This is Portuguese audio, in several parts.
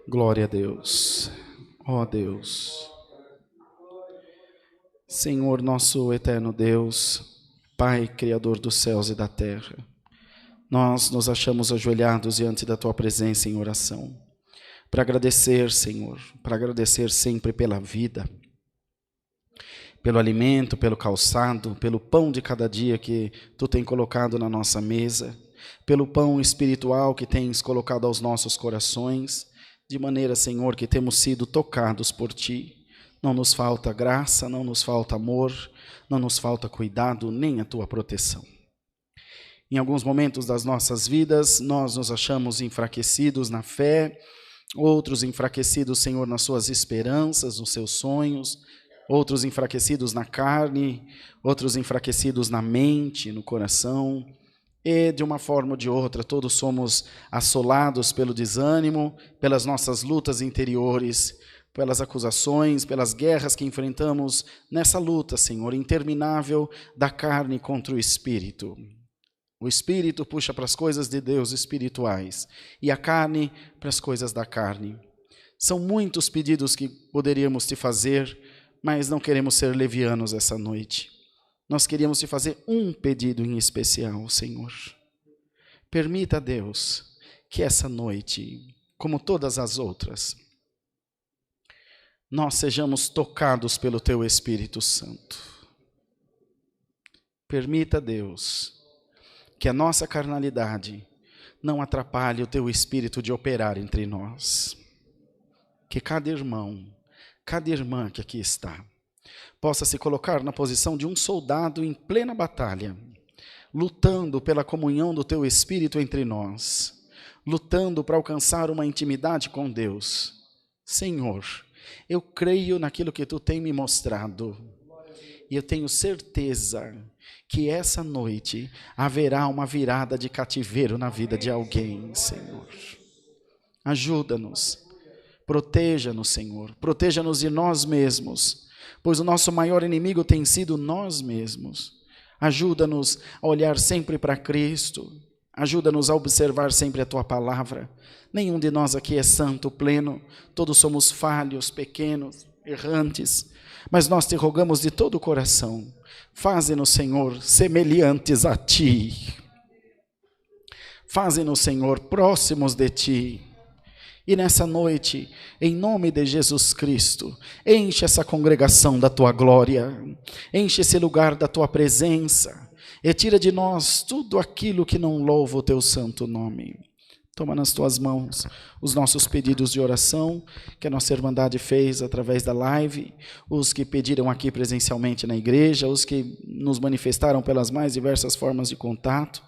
Glória a Deus. Ó Deus. Senhor, nosso eterno Deus, Pai, Criador dos céus e da terra, nós nos achamos ajoelhados diante da Tua presença em oração, para agradecer, Senhor, para agradecer sempre pela vida, pelo alimento, pelo calçado, pelo pão de cada dia que Tu tem colocado na nossa mesa, pelo pão espiritual que tens colocado aos nossos corações, de maneira, Senhor, que temos sido tocados por Ti. Não nos falta graça, não nos falta amor, não nos falta cuidado, nem a Tua proteção. Em alguns momentos das nossas vidas, nós nos achamos enfraquecidos na fé, outros enfraquecidos, Senhor, nas suas esperanças, nos seus sonhos, outros enfraquecidos na carne, outros enfraquecidos na mente, no coração, e de uma forma ou de outra, todos somos assolados pelo desânimo, pelas nossas lutas interiores, pelas acusações, pelas guerras que enfrentamos nessa luta, Senhor, interminável da carne contra o Espírito. O Espírito puxa para as coisas de Deus espirituais e a carne para as coisas da carne. São muitos pedidos que poderíamos te fazer, mas não queremos ser levianos essa noite. Nós queríamos te fazer um pedido em especial, Senhor. Permita, Deus, que essa noite, como todas as outras, nós sejamos tocados pelo Teu Espírito Santo. Permita, Deus, que a nossa carnalidade não atrapalhe o Teu Espírito de operar entre nós. Que cada irmão, cada irmã que aqui está, possa se colocar na posição de um soldado em plena batalha, lutando pela comunhão do Teu Espírito entre nós, lutando para alcançar uma intimidade com Deus. Senhor, eu creio naquilo que Tu tem me mostrado, e eu tenho certeza que essa noite haverá uma virada de cativeiro na vida de alguém, Senhor. Ajuda-nos, proteja-nos, Senhor, proteja-nos de nós mesmos, pois o nosso maior inimigo tem sido nós mesmos. Ajuda-nos a olhar sempre para Cristo, ajuda-nos a observar sempre a Tua palavra. Nenhum de nós aqui é santo, pleno, todos somos falhos, pequenos, errantes, mas nós te rogamos de todo o coração, faze-nos, Senhor, semelhantes a Ti, faze-nos, Senhor, próximos de Ti. E nessa noite, em nome de Jesus Cristo, enche essa congregação da Tua glória, enche esse lugar da Tua presença, e tira de nós tudo aquilo que não louva o Teu santo nome. Toma nas Tuas mãos os nossos pedidos de oração, que a nossa Irmandade fez através da live, os que pediram aqui presencialmente na igreja, os que nos manifestaram pelas mais diversas formas de contato.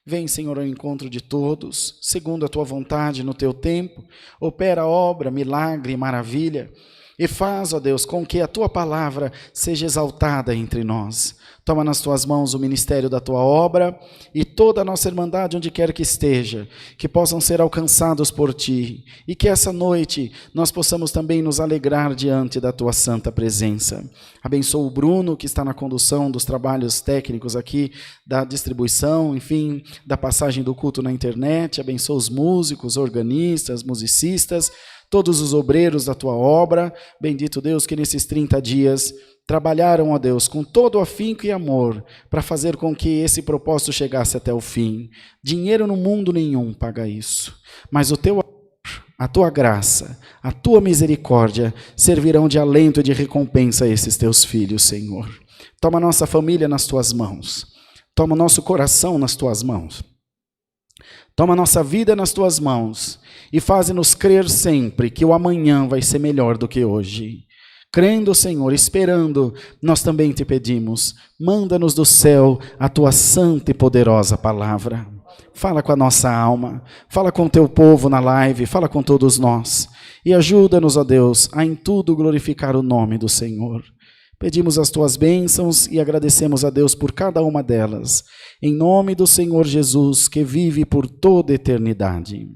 Vem, Senhor, ao encontro de todos, segundo a Tua vontade, no Teu tempo, opera obra, milagre e maravilha, e faz, ó Deus, com que a Tua palavra seja exaltada entre nós. Toma nas Tuas mãos o ministério da Tua obra e toda a nossa Irmandade, onde quer que esteja, que possam ser alcançados por Ti, e que essa noite nós possamos também nos alegrar diante da Tua santa presença. Abençoa o Bruno, que está na condução dos trabalhos técnicos aqui, da distribuição, enfim, da passagem do culto na internet. Abençoa os músicos, organistas, musicistas, todos os obreiros da Tua obra. Bendito Deus, que nesses 30 dias trabalharam, ó Deus, com todo afinco e amor, para fazer com que esse propósito chegasse até o fim. Dinheiro no mundo nenhum paga isso, mas o Teu amor, a Tua graça, a Tua misericórdia servirão de alento e de recompensa a esses Teus filhos, Senhor. Toma a nossa família nas Tuas mãos, toma o nosso coração nas Tuas mãos, toma a nossa vida nas Tuas mãos, e faze-nos crer sempre que o amanhã vai ser melhor do que hoje. Crendo, Senhor, esperando, nós também Te pedimos, manda-nos do céu a Tua santa e poderosa palavra. Fala com a nossa alma, fala com o Teu povo na live, fala com todos nós, e ajuda-nos, ó Deus, a em tudo glorificar o nome do Senhor. Pedimos as Tuas bênçãos e agradecemos a Deus por cada uma delas, em nome do Senhor Jesus, que vive por toda a eternidade.